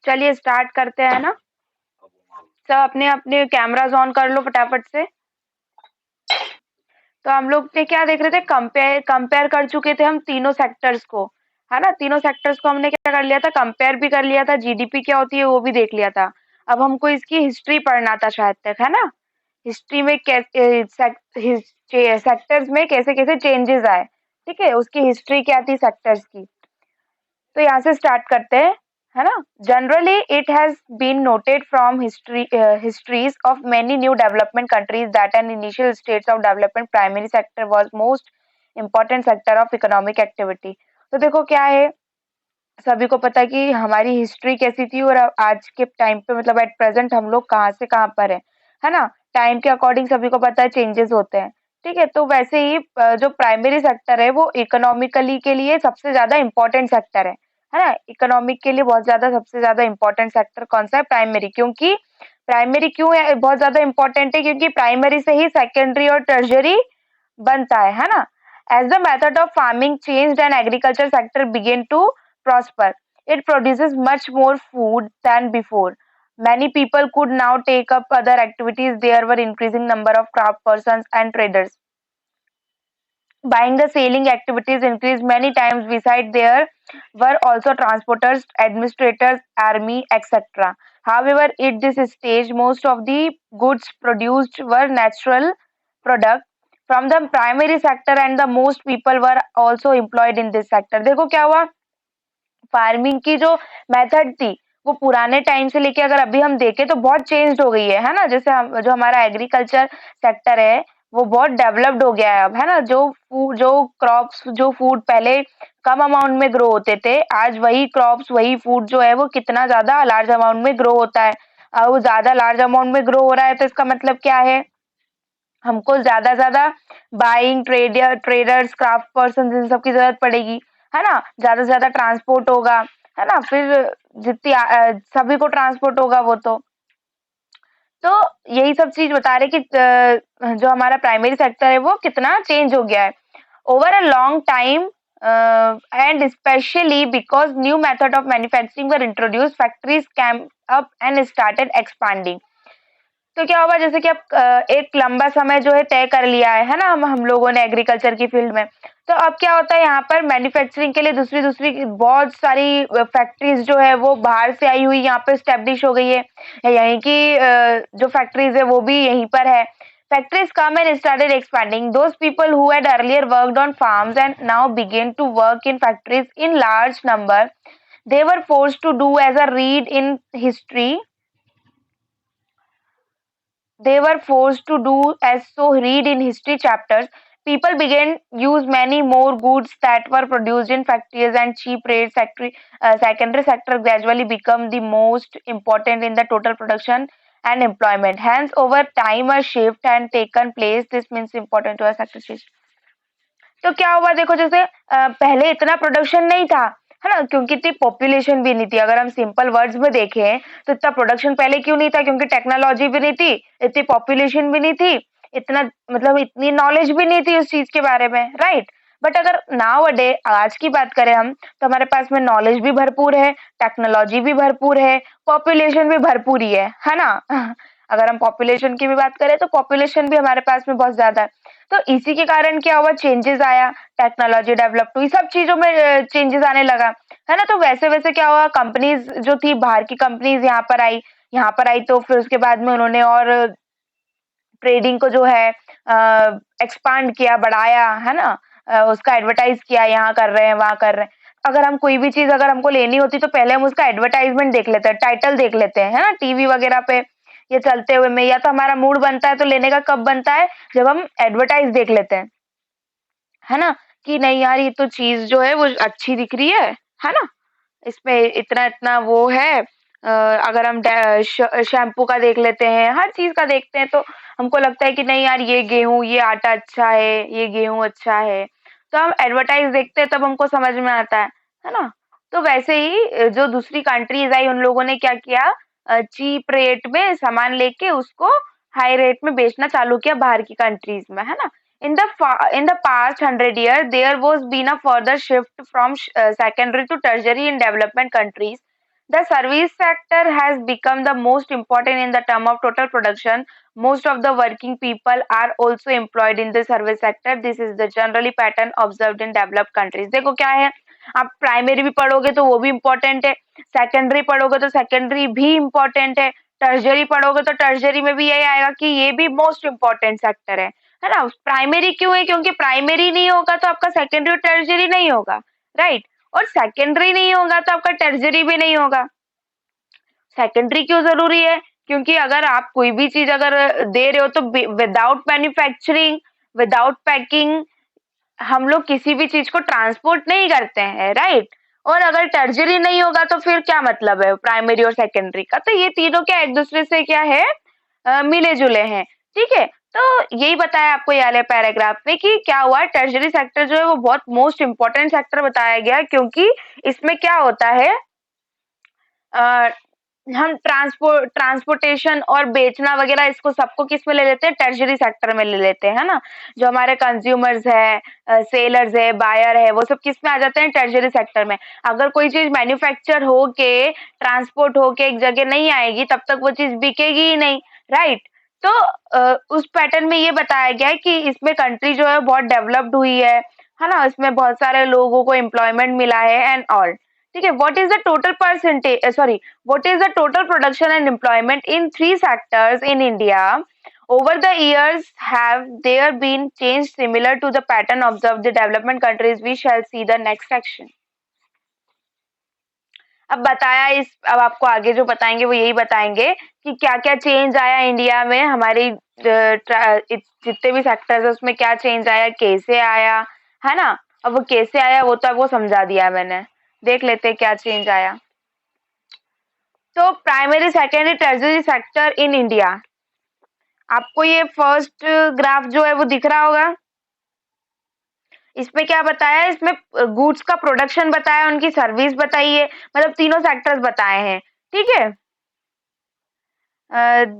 चलिए स्टार्ट करते हैं ना। सब अपने अपने कैमराज ऑन कर लो फटाफट से। तो हम लोग ने क्या देख रहे थे, कंपेयर कंपेयर कर चुके थे हम तीनों सेक्टर्स को, है ना। तीनों सेक्टर्स को हमने क्या कर लिया था, कंपेयर भी कर लिया था, जीडीपी क्या होती है वो भी देख लिया था। अब हमको इसकी हिस्ट्री पढ़ना था शायद तक, है ना। हिस्ट्री में कैसे सेक्टर्स में कैसे कैसे चेंजेस आए, ठीक है, उसकी हिस्ट्री क्या थी सेक्टर्स की। तो यहाँ से स्टार्ट करते हैं, है ना। Generally it has been noted from histories of many new development countries that an initial states of development primary sector was most important sector of economic activity। तो देखो क्या है, सभी को पता है कि हमारी हिस्ट्री कैसी थी और आज के टाइम पे मतलब एट प्रेजेंट हम लोग कहाँ से कहाँ पर है ना। टाइम के अकॉर्डिंग सभी को पता है चेंजेस होते हैं, ठीक है। तो वैसे ही जो प्राइमरी सेक्टर है वो इकोनॉमिकली के लिए सबसे ज्यादा इम्पोर्टेंट सेक्टर है ना। इकोनॉमिक के लिए बहुत ज्यादा सबसे ज्यादा इम्पोर्टेंट सेक्टर कौन सा है, प्राइमरी। क्योंकि प्राइमरी क्यों है बहुत ज्यादा इम्पोर्टेंट है, क्योंकि प्राइमरी से ही सेकेंडरी और टर्जरी बनता है ना। As the method of farming changed and agriculture sector began to prosper. It produces much more food than before. Many people could now take up other activities. There were increasing number of craft persons and traders. Buying the selling activities increased many times. Beside there were also transporters, administrators, army, etc. However, at this stage, most of the goods produced were natural products from the primary sector, and the most people were also employed in this sector. देखो क्या हुआ, farming की जो method थी वो पुराने time से लेके अगर अभी हम देखें तो बहुत चेंज हो गई है ना। जैसे हम जो हमारा एग्रीकल्चर सेक्टर है वो बहुत डेवलप्ड हो गया है अब, है ना। जो क्रॉप्स जो फूड पहले कम अमाउंट में ग्रो होते थे, आज वही क्रॉप्स वही फूड जो है वो कितना ज्यादा लार्ज अमाउंट में ग्रो होता है। और वो ज्यादा लार्ज अमाउंट में ग्रो हो रहा है तो इसका मतलब क्या है, हमको ज्यादा buying traders craft person in सब की जरूरत पड़ेगी, है ना। ज्यादा से ज्यादा ट्रांसपोर्ट होगा, है ना। फिर जितनी सभी को ट्रांसपोर्ट होगा वो तो यही सब चीज बता रहे कि जो हमारा प्राइमरी सेक्टर है वो कितना चेंज हो गया है over a long time. And specially because new method of manufacturing were introduce, factories cam up and started expanding. तो क्या हुआ, जैसे कि अब एक लंबा समय जो है तय कर लिया है ना हम लोगों ने एग्रीकल्चर की फील्ड में। तो अब क्या होता है, यहाँ पर मैन्युफैक्चरिंग के लिए दूसरी दूसरी बहुत सारी फैक्ट्रीज जो है वो बाहर से आई हुई यहाँ पे स्टेब्लिश हो गई है। यहीं की जो फैक्ट्रीज है वो भी यहीं पर है। Factories come and started expanding. Those people who had earlier worked on farms and now began to work in factories in large number, they were forced to do as a read in history they were forced to do as so read in history chapters. People began use many more goods that were produced in factories, and cheap rates secondary sector gradually become the most important in the total production and employment. Hence, over time a shift had taken place. This means important to a sector shift. तो क्या हुआ देखो, जैसे पहले इतना production नहीं था, है ना, क्योंकि इतनी पॉपुलेशन भी नहीं थी। अगर हम सिंपल वर्ड्स में देखें तो इतना प्रोडक्शन पहले क्यों नहीं था, क्योंकि टेक्नोलॉजी भी नहीं थी, इतनी पॉपुलेशन भी नहीं थी, इतना मतलब इतनी नॉलेज भी नहीं थी उस चीज के बारे में, राइट। बट अगर नाउ अडे आज की बात करें हम तो हमारे पास में नॉलेज भी भरपूर है, टेक्नोलॉजी भी भरपूर है, पॉपुलेशन भी भरपूर ही है ना। अगर हम पॉपुलेशन की भी बात करें तो पॉपुलेशन भी हमारे पास में बहुत ज्यादा है। तो इसी के कारण क्या हुआ, चेंजेस आया, टेक्नोलॉजी डेवलप हुई, सब चीजों में चेंजेस आने लगा, है ना। तो वैसे वैसे क्या हुआ, कंपनीज जो थी बाहर की कंपनीज यहाँ पर आई तो फिर उसके बाद में उन्होंने और ट्रेडिंग को जो है एक्सपांड किया, बढ़ाया, है ना। उसका एडवर्टाइज किया, यहाँ कर रहे हैं वहां कर रहे हैं। अगर हम कोई भी चीज अगर हमको लेनी होती तो पहले हम उसका एडवर्टाइजमेंट देख लेते हैं, टाइटल देख लेते हैं, है ना, टीवी वगैरह पे ये चलते हुए में, या तो हमारा मूड बनता है तो लेने का कब बनता है, जब हम एडवर्टाइज देख लेते हैं, है ना, कि नहीं यार ये तो चीज जो है वो अच्छी दिख रही है ना, इसमें इतना इतना वो है। अगर हम शैम्पू का देख लेते हैं, हर चीज का देखते हैं तो हमको लगता है कि नहीं यार ये गेहूं ये आटा अच्छा है, ये गेहूं अच्छा है, तो हम एडवर्टाइज देखते हैं तब हमको समझ में आता है ना। तो वैसे ही जो दूसरी कंट्रीज आई उन लोगों ने क्या किया, चीप रेट में सामान लेके उसको हाई रेट में बेचना चालू किया बाहर की कंट्रीज में, है ना। In the past 100 years, there was been a further shift from secondary to tertiary in development countries. The service sector has become the most important in the term of total production. Most of the working people are also employed in the service sector. This is the generally pattern observed in developed countries. देखो क्या है, आप primary भी पढ़ोगे तो वो भी important है, सेकेंडरी पढ़ोगे तो सेकेंडरी भी इम्पोर्टेंट है, टर्जरी पढ़ोगे तो टर्जरी में भी यही आएगा कि ये भी मोस्ट इम्पोर्टेंट सेक्टर है ना। प्राइमरी क्यों है, क्योंकि प्राइमरी नहीं होगा तो आपका सेकेंडरी और टर्जरी नहीं होगा, राइट। और सेकेंडरी नहीं होगा तो आपका टर्जरी भी नहीं होगा। सेकेंडरी क्यों जरूरी है, क्योंकि अगर आप कोई भी चीज अगर दे रहे हो तो विदाउट मैन्युफैक्चरिंग, विदाउट पैकिंग हम लोग किसी भी चीज को ट्रांसपोर्ट नहीं करते हैं, राइट। और अगर टर्जरी नहीं होगा तो फिर क्या मतलब है प्राइमरी और सेकेंडरी का। तो ये तीनों क्या एक दूसरे से क्या है, मिले जुले हैं, ठीक है। तो यही बताया आपको ये वाले पैराग्राफ में कि क्या हुआ, टर्जरी सेक्टर जो है वो बहुत मोस्ट इंपॉर्टेंट सेक्टर बताया गया, क्योंकि इसमें क्या होता है, हम ट्रांसपोर्टेशन और बेचना वगैरह इसको सबको किस में ले लेते हैं, टर्जरी सेक्टर में ले लेते हैं, है ना। जो हमारे कंज्यूमर्स है, सेलर्स है, बायर है, वो सब किस में आ जाते हैं, टर्जरी सेक्टर में। अगर कोई चीज मैन्युफैक्चर होके ट्रांसपोर्ट होके एक जगह नहीं आएगी तब तक वो चीज बिकेगी ही नहीं, राइट। तो उस पैटर्न में ये बताया गया है कि इसमें कंट्री जो है बहुत डेवलप्ड हुई है ना। इसमें बहुत सारे लोगों को एम्प्लॉयमेंट मिला है एंड ऑल, ठीक है। What is the total percentage, sorry, what is the total production and employment in three sectors in India? Over the years, have there been change similar to the pattern observed the development countries? We shall see the next section. अब बताया इस, अब आपको आगे जो बताएंगे वो यही बताएंगे कि क्या क्या चेंज आया इंडिया में, हमारी जितने भी सेक्टर्स है उसमें क्या चेंज आया, कैसे आया, है ना। अब वो कैसे आया वो तो आपको समझा दिया मैंने, देख लेते हैं क्या चेंज आया। तो primary secondary टर्जरी sector in India, आपको ये फर्स्ट ग्राफ जो है वो दिख रहा होगा। इसमें क्या बताया है, इसमें गुड्स का प्रोडक्शन बताया, उनकी सर्विस बताई है, मतलब तीनों सेक्टर्स बताए हैं, ठीक है।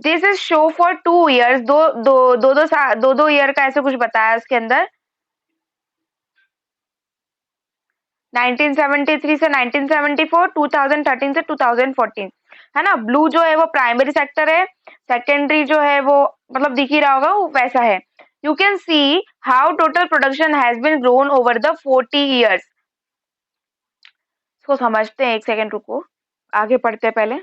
This is show for 2 years, दो ईयर का ऐसे कुछ बताया उसके अंदर। 1973 से 1974, 2013 से 2014, है ना। ब्लू जो है वो प्राइमरी सेक्टर है, सेकेंडरी जो है वो मतलब दिख ही रहा होगा वो वैसा है। You can see how total production has been grown over the 40 years। इसको समझते हैं, एक सेकेंड रुको, आगे पढ़ते हैं पहले।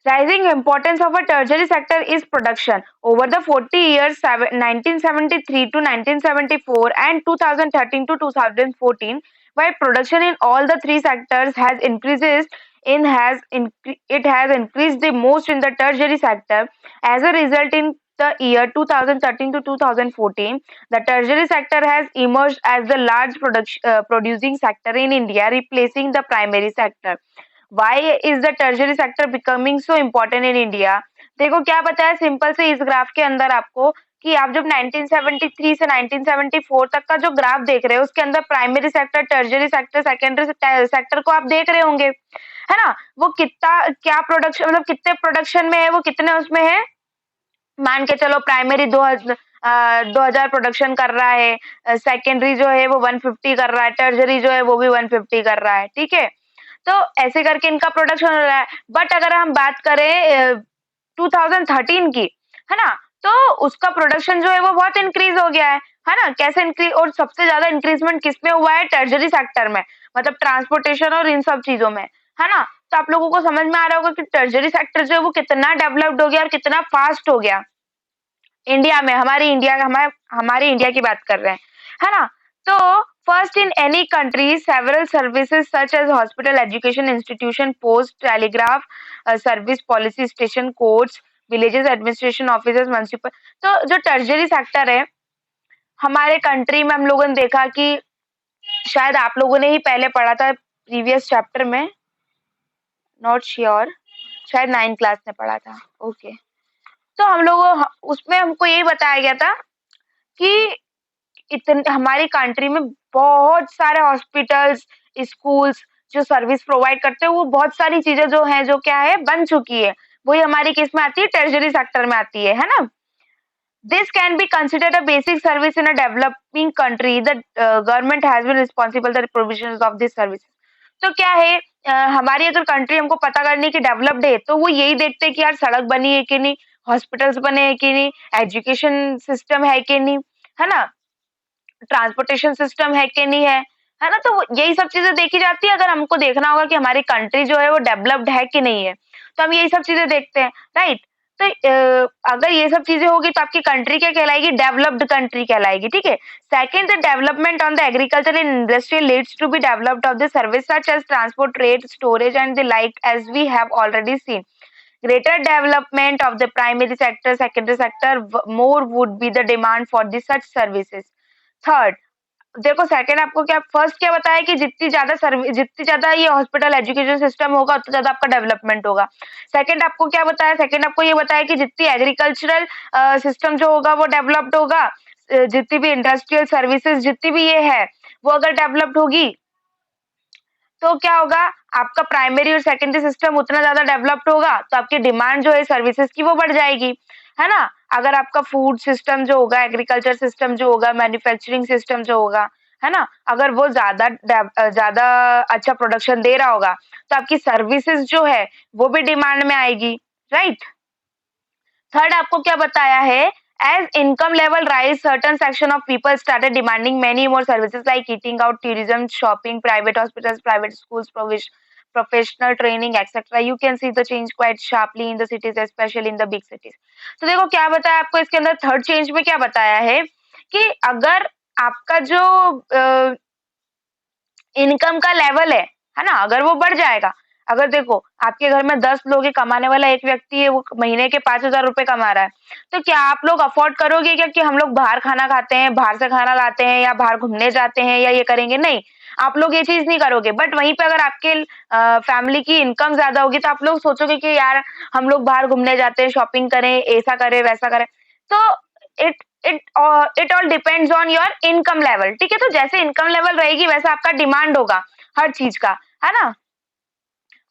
Rising importance of a tertiary sector is production. Over the 40 years, 1973 to 1974 and 2013 to 2014, while production in all the three sectors has increases it has increased the most in the tertiary sector. As a result, in the year 2013 to 2014, the tertiary sector has emerged as the large producing sector in India, replacing the primary sector. Why is the tertiary sector becoming so important in India? देखो क्या बताया simple से इस graph के अंदर आपको, कि आप जब 1973 से 1974 तक का जो ग्राफ देख रहे हो उसके अंदर primary sector, tertiary sector, secondary sector को आप देख रहे होंगे, है ना। वो कितना क्या प्रोडक्शन, मतलब कितने प्रोडक्शन में है, वो कितने उसमें है, मान के चलो प्राइमरी 2000 प्रोडक्शन कर रहा है, सेकेंडरी जो है वो 150 कर रहा है, टर्जरी जो है वो भी 150 कर रहा है, ठीक है। तो ऐसे करके इनका प्रोडक्शन हो रहा है। बट अगर हम बात करें 2013 की, है ना, तो उसका प्रोडक्शन जो है वो बहुत इंक्रीज हो गया है ना। कैसे इंक्रीज, और सबसे ज्यादा इंक्रीजमेंट किसमें हुआ है, टर्जरी सेक्टर में, मतलब ट्रांसपोर्टेशन और इन सब चीजों में, है ना। तो आप लोगों को समझ में आ रहा होगा कि टर्जरी सेक्टर जो है वो कितना डेवलप्ड हो गया और कितना फास्ट हो गया इंडिया में। हमारी इंडिया की बात कर रहे हैं, है ना। तो first, in any country several services such as hospital, education institution, post, telegraph service, policy station, courts, villages, administration officers, municipal. तो जो टर्जरी सेक्टर है हमारे कंट्री में, हम लोगों ने देखा कि शायद आप लोगों ने ही पहले पढ़ा था प्रीवियस चैप्टर में, नॉट श्योर, शायद 9th क्लास में पढ़ा था, ओके। तो हम लोग उसमें हमको यही बताया गया था कि इतने हमारी कंट्री में बहुत सारे हॉस्पिटल्स, स्कूल्स जो सर्विस प्रोवाइड करते हैं, वो बहुत सारी चीजें जो हैं जो क्या है बन चुकी है, वही हमारी किस में आती है, टर्शरी सेक्टर में आती है ना। This can be considered a basic service in a developing country. The government has been responsible for the provisions of this services. तो क्या है, हमारी अगर कंट्री हमको पता करनी है कि डेवलप्ड है, तो वो यही देखते हैं कि यार सड़क बनी है कि नहीं, हॉस्पिटल्स बने हैं कि नहीं, एजुकेशन सिस्टम है कि नहीं, है ना? ट्रांसपोर्टेशन सिस्टम है कि नहीं है ना? तो यही सब चीज़ें देखी जाती है, अगर हमको देखना होगा कि हमारी कंट्री जो है वो डेवलप्ड है कि नहीं है, तो हम यही सब चीज़ें देखते हैं, राइट? तो अगर ये सब चीज़ें होगी तो आपकी कंट्री क्या कहलाएगी? डेवलप्ड कंट्री कहलाएगी, ठीक है? Second, the development on the agriculture and industry leads to be developed of the service such as transport, trade, storage and the like as we have already seen. Greater development of the primary sector, secondary sector, more would be the demand for the such services. Third, देखो second आपको क्या, first क्या बताया कि जितनी ज्यादा ये hospital education system होगा उतना ज्यादा आपका डेवलपमेंट होगा. सेकंड आपको क्या बताया, सेकंड आपको ये बताया कि जितनी एग्रीकल्चरल सिस्टम जो होगा वो डेवलप्ड होगा, जितनी भी इंडस्ट्रियल सर्विसेज जितनी भी ये है वो अगर डेवलप्ड होगी तो क्या होगा, आपका प्राइमरी और सेकेंडरी सिस्टम उतना ज्यादा डेवलप्ड होगा तो आपकी डिमांड जो है सर्विसेज की वो बढ़ जाएगी, है ना? अगर आपका फूड सिस्टम जो होगा, एग्रीकल्चर सिस्टम जो होगा, मैन्युफैक्चरिंग सिस्टम जो होगा, है ना, अगर वो ज्यादा अच्छा प्रोडक्शन दे रहा होगा तो आपकी सर्विसेज जो है वो भी डिमांड में आएगी, राइट? थर्ड आपको क्या बताया है, as income level rise certain section of people started demanding many more services like eating out, tourism, shopping, private hospitals, private schools, professional training etcetera. You can see the change quite sharply in the cities, specially in the big cities. तो देखो क्या बताया आपको इसके अंदर, third change में क्या बताया है कि अगर आपका जो इनकम का लेवल है ना, अगर वो बढ़ जाएगा, अगर देखो आपके घर में 10 लोग हैं, कमाने वाला एक व्यक्ति है, वो महीने के 5,000 रुपए कमा रहा है, तो क्या आप लोग अफोर्ड करोगे क्या कि हम लोग बाहर खाना खाते हैं, बाहर से खाना लाते हैं या बाहर घूमने जाते हैं या ये करेंगे? नहीं, आप लोग ये चीज नहीं करोगे. बट वहीं पे अगर आपके फैमिली की इनकम ज्यादा होगी तो आप लोग सोचोगे कि यार हम लोग बाहर घूमने जाते हैं, शॉपिंग करें, ऐसा करें, वैसा करें. तो it it all depends on your income level, ठीक है? तो जैसे इनकम लेवल रहेगी वैसा आपका डिमांड होगा हर चीज का, है ना?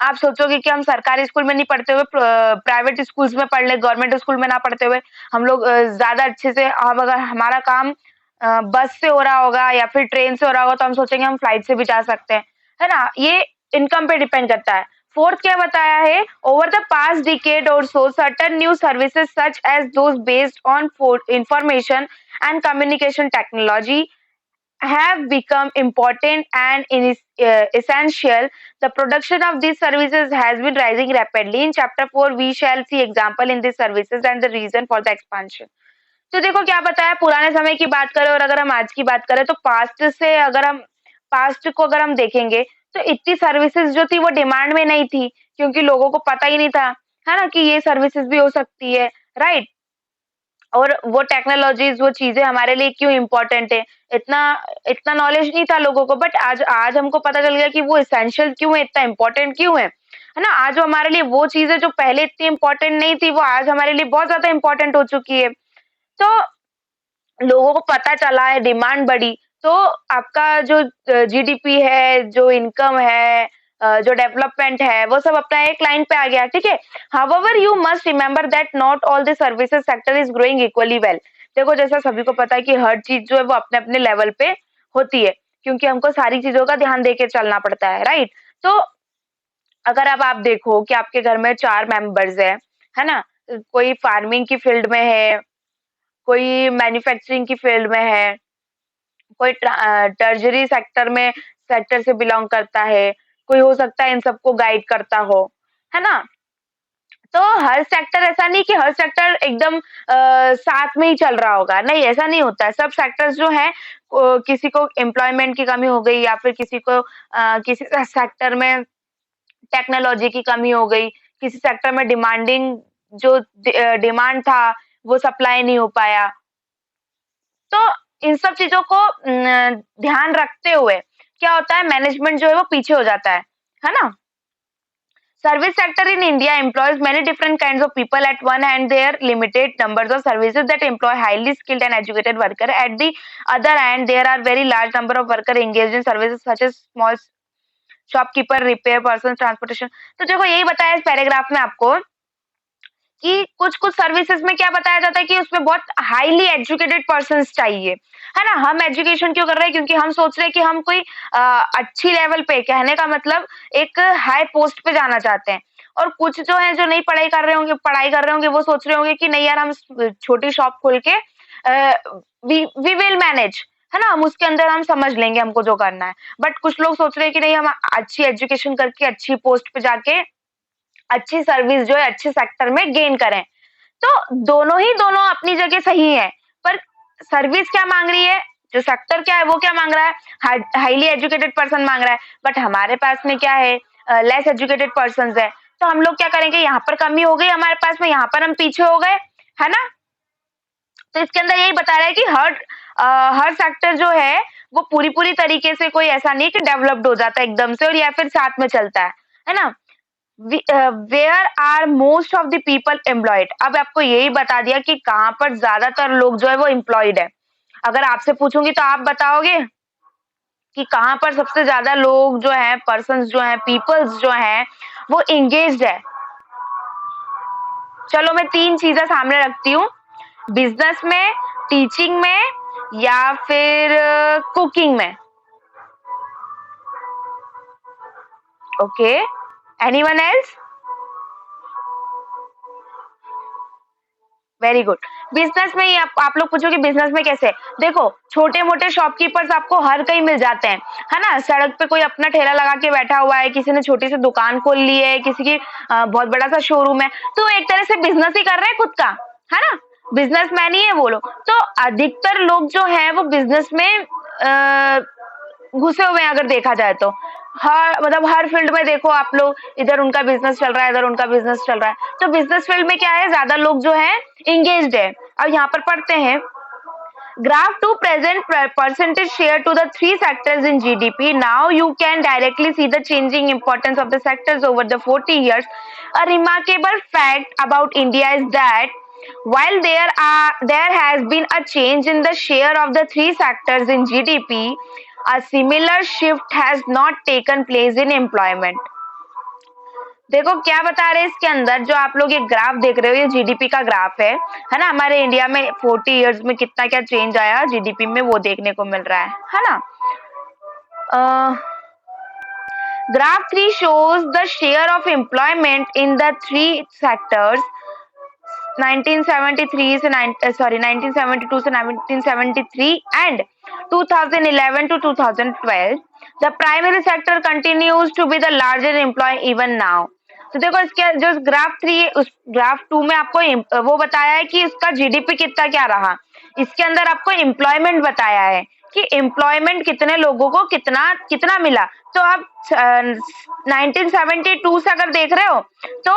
आप सोचोगे कि हम सरकारी स्कूल में नहीं पढ़ते हुए प्राइवेट स्कूल्स में पढ़ ले, गवर्नमेंट स्कूल में ना पढ़ते हुए हम लोग ज्यादा अच्छे से, अब अगर हमारा काम बस से हो रहा होगा या फिर ट्रेन से हो रहा होगा तो हम सोचेंगे हम फ्लाइट से भी जा सकते हैं, है ना? ये इनकम पे डिपेंड करता है. फोर्थ क्या बताया है, ओवर द पास्ट डिकेड और so certain new services such as those based on information and communication technology have become important and essential. The production of these services has been rising rapidly. In chapter 4, we shall see example in these services and the reason for the expansion. तो देखो क्या बताया, पुराने समय की बात करें और अगर हम आज की बात करें तो पास्ट को अगर हम देखेंगे तो इतनी सर्विसेज जो थी वो डिमांड में नहीं थी, क्योंकि लोगों को पता ही नहीं था, है ना, कि ये सर्विसेज भी हो सकती है, राइट? और वो टेक्नोलॉजीज, वो चीजें हमारे लिए क्यों इम्पोर्टेंट है, इतना इतना नॉलेज नहीं था लोगों को. बट आज आज हमको पता चल गया कि वो इसेंशियल क्यों है, इतना इम्पोर्टेंट क्यों है ना? आज वो हमारे लिए वो चीजें जो पहले इतनी इम्पोर्टेंट नहीं थी वो आज हमारे लिए बहुत ज्यादा इम्पोर्टेंट हो चुकी है. तो लोगों को पता चला है, डिमांड बढ़ी, तो आपका जो जीडीपी है, जो इनकम है, जो डेवलपमेंट है, वो सब अपना एक लाइन पे आ गया, ठीक है? However you must remember that not all the services sector is growing equally well. देखो जैसा सभी को पता है कि हर चीज जो है वो अपने अपने लेवल पे होती है, क्योंकि हमको सारी चीजों का ध्यान देके चलना पड़ता है, राइट? तो अगर अब आप देखो कि आपके घर में 4 मेंबर्स है ना? कोई फार्मिंग की फील्ड में है, कोई मैन्युफैक्चरिंग की फील्ड में है, कोई टर्जरी सेक्टर से बिलोंग करता है, कोई हो सकता है इन सबको गाइड करता हो, है ना? तो हर सेक्टर, ऐसा नहीं कि हर सेक्टर एकदम साथ में ही चल रहा होगा, नहीं ऐसा नहीं होता है. सब सेक्टर्स जो है, किसी को एम्प्लॉयमेंट की कमी हो गई या फिर किसी को किसी सेक्टर में टेक्नोलॉजी की कमी हो गई, किसी सेक्टर में जो डिमांड था वो सप्लाई नहीं हो पाया. तो इन सब चीजों को ध्यान रखते हुए क्या होता है, मैनेजमेंट जो है वो पीछे हो जाता है ना? Service sector in India employs many different kinds of people. At one hand, there are limited numbers of services that employ highly skilled and educated worker. At the other hand, there are very large number of worker engaged in services such as small shopkeeper, repair, person, transportation. तो देखो यही बताया इस paragraph में आपको कि कुछ-कुछ services में क्या बताया जाता है कि उसमें बहुत हाईली एजुकेटेड पर्सन्स चाहिए, है ना? हम एजुकेशन क्यों कर रहे हैं? क्योंकि हम सोच रहे हैं कि हम कोई अच्छी लेवल पे, कहने का मतलब एक हाई पोस्ट पे जाना चाहते हैं। और कुछ जो हैं, जो नहीं पढ़ाई कर रहे होंगे, वो सोच रहे होंगे कि नहीं यार, हम छोटी शॉप खोल के वी विल मैनेज, है ना? हम उसके अंदर हम समझ लेंगे हमको जो करना है। बट कुछ लोग सोच रहे हैं कि नहीं, हम अच्छी एजुकेशन करके अच्छी पोस्ट पे जाके अच्छी सर्विस जो है अच्छे सेक्टर में गेन करें। तो दोनों अपनी जगह सही है, पर सर्विस क्या माँग रही है, जो सेक्टर क्या है वो क्या माँग रहा है, हाईली एजुकेटेड पर्सन माँग रहा है, बट हमारे पास में क्या है, लेस एजुकेटेड पर्सन्स है। तो हम लोग क्या करेंगे, यहाँ पर कमी हो गई हमारे पास में, यहाँ पर हम पीछे हो गए, है ना? तो इसके अंदर यही बता रहा है कि हर सेक्टर जो है वो पूरी-पूरी तरीके से कोई ऐसा नहीं है कि डेवलप्ड हो जाता है एकदम से और या फिर साथ में चलता है ना? Where are most of the people employed. अब आपको यही बता दिया कि कहाँ पर ज्यादातर लोग जो है वो एम्प्लॉयड है। अगर आपसे पूछूंगी तो आप बताओगे कि कहाँ पर सबसे ज्यादा लोग जो है, पर्सन्स जो है, पीपल्स जो है वो एंगेज्ड है। चलो मैं 3 चीजें सामने रखती हूँ, बिजनेस में, टीचिंग में या फिर कुकिंग में। Okay, anyone else? Very good. Business में ही आप लोग पूछोगे बिजनेस में कैसे? देखो, छोटे-मोटे शॉपकीपर्स आपको हर कहीं मिल जाते हैं, है ना? सड़क पे कोई अपना ठेला लगा के बैठा हुआ है, किसी ने छोटी सी दुकान खोल ली है, किसी की बहुत बड़ा सा शोरूम है, तो एक तरह से बिजनेस ही कर रहे हैं खुद का, है ना? बिजनेसमैन ही है वो लोग। तो अधिकतर लोग जो हैं वो बिजनेस में घुसे हुए हैं अगर देखा जाए तो। हर मतलब हर फील्ड में देखो आप लोग, इधर उनका बिजनेस चल रहा है, इधर उनका बिजनेस चल रहा है। तो बिजनेस फील्ड में क्या है, ज्यादा लोग जो है एंगेज्ड है। अब यहाँ पर पढ़ते हैं, graph to present percentage share to the three sectors in GDP. Now you can directly see the changing importance of the sectors over the 40 years. A remarkable fact about India is that while there has been a change in the share of the three sectors in GDP, a similar shift has not taken place in employment. देखो क्या बता रहे हैं इसके अंदर, जो आप लोग ये ग्राफ देख रहे हो, ये जीडीपी का ग्राफ है ना? हमारे इंडिया में 40 इयर्स में कितना क्या चेंज आया जीडीपी में, वो देखने को मिल रहा है ना? Graph 3 shows the share of employment in the three sectors 1972 से 1973 and 2011 to 2012. The primary sector continues to be the larger employer even now. तो देखो इसके जो ग्राफ 3 उस ग्राफ 2 में आपको वो बताया है कि इसका जीडीपी कितना क्या रहा, इसके अंदर आपको एम्प्लॉयमेंट बताया है कि एम्प्लॉयमेंट कितने लोगों को कितना कितना मिला। तो आप 1972 से अगर देख रहे हो तो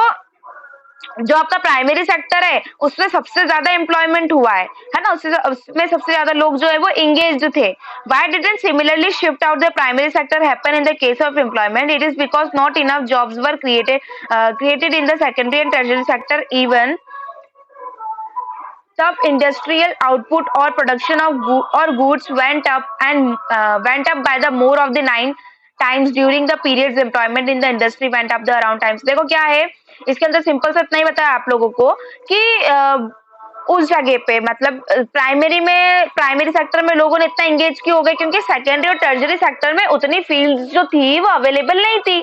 जो आपका प्राइमरी सेक्टर है उसमें सबसे ज्यादा एम्प्लॉयमेंट हुआ है ना? उसमें सबसे ज्यादा लोग जो है वो एंगेज्ड थे। Why didn't similarly shift out the primary sector happen in the case of employment? It is because not enough jobs were created in the secondary and tertiary sector. Even the industrial output or production of goods went up by the more of the 9 times during the periods employment in the industry went up the around times. देखो क्या है इसके अंदर, simple सा इतना ही बताया आप लोगों को कि उस जगह पे मतलब प्राइमरी सेक्टर में लोगों ने इतना एंगेज क्यों हो गए, क्योंकि सेकेंडरी और टर्जरी सेक्टर में उतनी फील्ड्स जो थी वो अवेलेबल नहीं थी।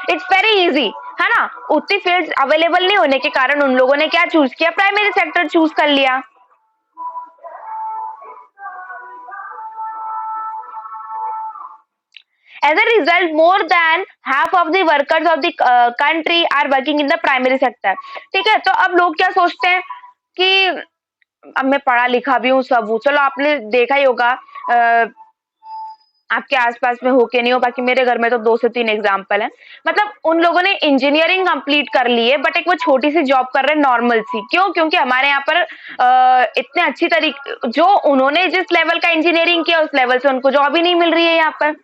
इट्स वेरी इजी, है ना? उतनी फील्ड्स अवेलेबल नहीं होने के कारण उन लोगों ने क्या चूज किया, प्राइमरी सेक्टर चूज कर लिया। As a result, more than half of the workers of the country are working in the primary sector. ठीक है, तो अब लोग क्या सोचते हैं कि अब मैं पढ़ा लिखा भी हूँ, सब हूँ, चलो आपने देखा ही होगा, आपके आसपास में हो के नहीं हो, बाकी मेरे घर में तो 2 से 3 एग्जाम्पल हैं। मतलब उन लोगों ने इंजीनियरिंग कंप्लीट कर ली है, बट एक वो छोटी सी जॉब कर रहे हैं नॉर्मल सी। क्यों? क्योंकि हमारे यहाँ पर इतने अच्छी तरीके, जो उन्होंने जिस लेवल का इंजीनियरिंग किया उस लेवल से उनको जॉब ही नहीं मिल रही है यहाँ पर,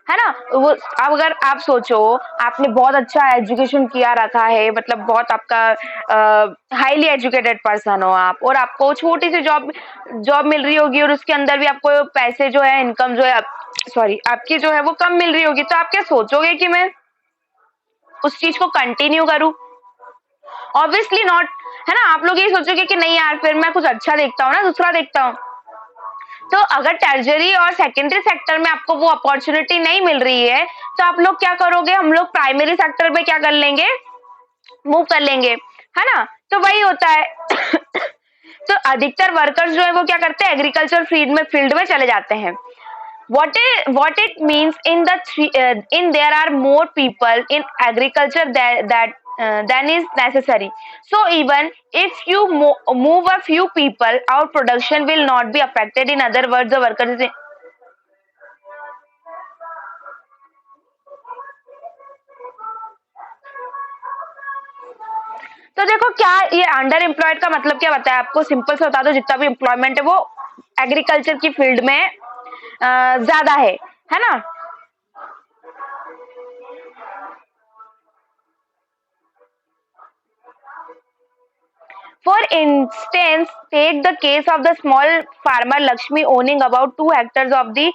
है ना? वो अब अगर आप सोचो, आपने बहुत अच्छा एजुकेशन किया रखा है, मतलब बहुत आपका हाईली एजुकेटेड पर्सन हो आप, और आपको छोटी सी जॉब मिल रही होगी और उसके अंदर भी आपको पैसे जो है, इनकम जो है, सॉरी, आपकी जो है वो कम मिल रही होगी, तो आप क्या सोचोगे कि मैं उस चीज को कंटिन्यू करूं? ऑब्वियसली नॉट, है ना। आप लोग ये सोचोगे कि नहीं यार फिर मैं कुछ अच्छा देखता हूँ ना, दूसरा देखता हूँ। तो अगर टर्जरी और सेकेंडरी सेक्टर में आपको वो अपॉर्चुनिटी नहीं मिल रही है, तो आप लोग क्या करोगे, हम लोग प्राइमरी सेक्टर में क्या कर लेंगे, मूव कर लेंगे, है ना। तो वही होता है। तो अधिकतर वर्कर्स जो है वो क्या करते हैं, एग्रीकल्चर फील्ड में चले जाते हैं। What it means in in there are more people in agriculture than is necessary. So even if you move a few people, our production will not be affected. In other words, the workers is. तो देखो क्या ये under employed का मतलब क्या बताया आपको, simple से बता दो, जितना भी एम्प्लॉयमेंट है वो एग्रीकल्चर की फील्ड में ज्यादा है ना। For instance, take the case of the small farmer Lakshmi owning about 2 hectares of the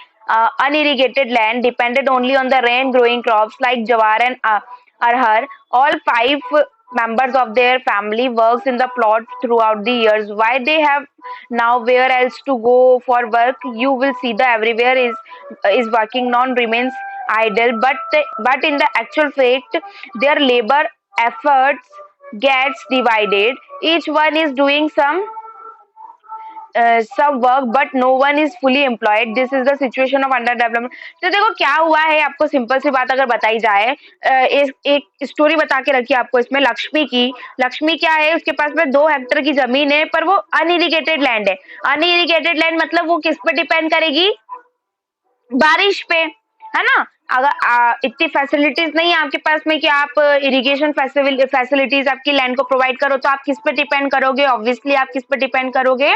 unirrigated land, depended only on the rain growing crops like jawar and arhar. All 5 members of their family works in the plot throughout the years. Why they have now where else to go for work? You will see the everywhere is working. None remains idle, but in the actual fact, their labor efforts gets divided. Each one is doing some work, but no one is fully employed. This is the situation of underdevelopment. तो देखो क्या हुआ है, आपको simple सी बात अगर बताई जाए, एक स्टोरी बता के रखी आपको इसमें लक्ष्मी की। लक्ष्मी क्या है, उसके पास में 2 हेक्टर की जमीन है, पर वो अनइरिगेटेड लैंड है। अनइरिगेटेड लैंड मतलब वो किस पे डिपेंड करेगी, बारिश पे, है ना। अगर इतनी फैसिलिटीज नहीं है आपके पास में कि आप इरिगेशन फैसिलिटीज आपकी लैंड को प्रोवाइड करो, तो आप किस पे डिपेंड करोगे, ऑब्वियसली आप किस पे डिपेंड करोगे,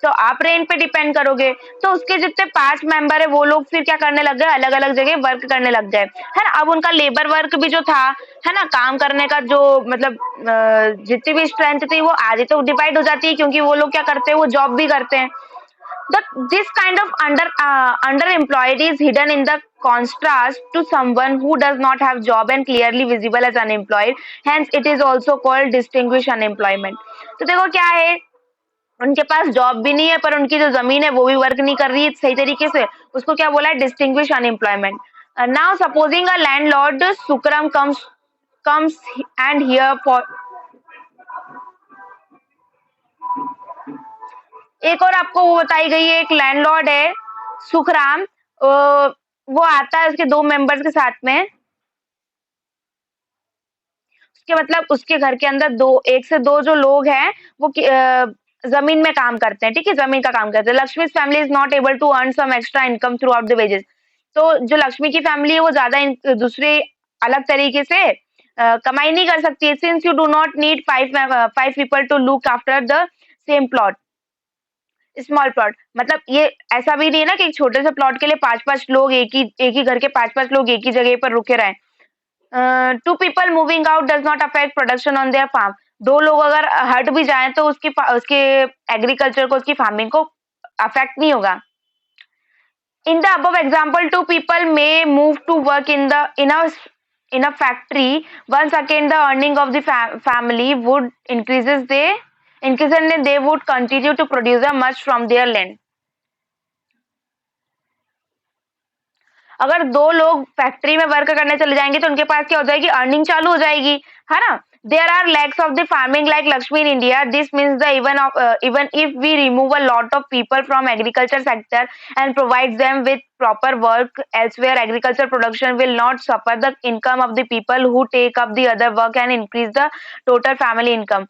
तो आप रेन पे डिपेंड करोगे। तो उसके जितने 5 मेंबर है वो लोग फिर क्या करने लग गए, अलग अलग जगह वर्क करने लग गए, है ना। अब उनका लेबर वर्क भी जो था, है ना, काम करने का जो मतलब जितनी भी स्ट्रेंथ थी वो आधी तो डिवाइड हो जाती है, क्योंकि वो लोग क्या करते हैं, वो जॉब भी करते हैं। This kind of underemployed is hidden in the contrast to someone who does not have job and clearly visible as unemployed. Hence, it is also called distinguished unemployment. तो देखो क्या है, उनके पास जॉब भी नहीं है, पर उनकी जो जमीन है वो भी वर्क नहीं कर रही है सही तरीके से, उसको क्या बोला है, distinguish unemployment. Now supposing a landlord Sukram comes and here for एक और आपको वो बताई गई है, एक लैंडलॉर्ड है सुखराम, वो आता है उसके 2 मेंबर्स के साथ में। उसके मतलब उसके घर के अंदर 1 से 2 जो लोग हैं वो जमीन में काम करते हैं, ठीक है, जमीन का काम करते हैं। Lakshmi family is not able to earn some extra income throughout the wages. तो जो लक्ष्मी की फैमिली है वो ज्यादा दूसरे अलग तरीके से कमाई नहीं कर सकती है, since you do not need 5 people to look after the same plot, small plot. मतलब ये ऐसा भी नहीं है ना कि एक छोटे से प्लॉट के लिए 5-5 लोग एक ही घर के 5-5 लोग एक ही जगह पर रुके रहें। 2 people moving out does not affect production on their farm. 2 लोग अगर हट भी जाएं तो उसके एग्रीकल्चर को, उसकी फार्मिंग को अफेक्ट नहीं होगा। In the above example, 2 people may move to work in a factory. Once again, the earning of the family would increase and they would continue to produce much from their land. अगर 2 लोग factory में work करने चले जाएंगे तो उनके पास क्या हो जाएगी, अर्निंग चालू हो जाएगी, है ना। There are lakhs of the farming like Lakshmi in India. This means the even if we remove a lot of people from agriculture sector and provide them with proper work elsewhere, agriculture production will not suffer. The income of the people who take up the other work and increase the total family income.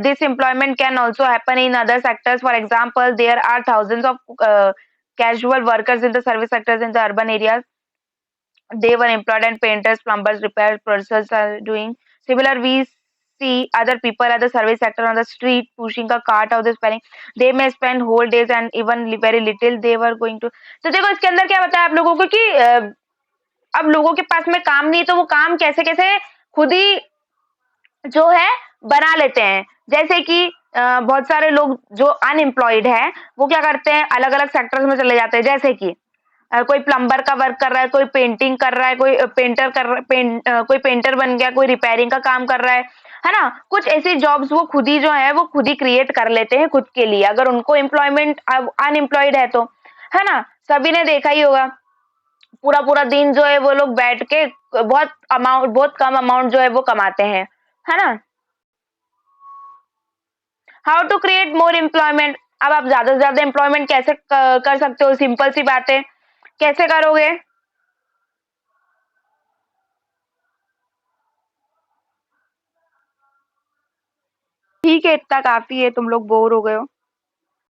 This employment can also happen in other sectors. For example, there are thousands of casual workers in the service sectors in the urban areas. They were employed, and painters, plumbers, repair processors are doing similar. We see other people at the service sector on the street pushing a cart or selling. They may spend whole days and even very little they were going to. तो देखो इसके अंदर क्या बताया आप लोगों को कि अब लोगों के पास में काम नहीं, तो वो काम कैसे कैसे खुद ही जो है बना लेते हैं। जैसे कि बहुत सारे लोग जो अनएम्प्लॉयड है वो क्या करते हैं, अलग अलग सेक्टर्स में चले जाते हैं। जैसे कि कोई प्लम्बर का वर्क कर रहा है, कोई पेंटिंग कर रहा है, कोई पेंटर कोई पेंटर बन गया, कोई रिपेयरिंग का काम कर रहा है, है ना? कुछ ऐसी जॉब्स वो खुद ही जो है वो खुद ही क्रिएट कर लेते हैं खुद के लिए, अगर उनको एम्प्लॉयमेंट अब अनएम्प्लॉयड है तो, है ना? सभी ने देखा ही होगा, पूरा-पूरा दिन जो है वो लोग बैठ के बहुत कम अमाउंट जो है वो कमाते हैं, है ना? How to create more employment, अब आप ज़्यादा से ज़्यादा एम्प्लॉयमेंट कैसे क कर सकते हो? सिंपल सी बात है, कैसे करोगे? ठीक है, इतना काफ़ी है, तुम लोग बोर हो गए हो।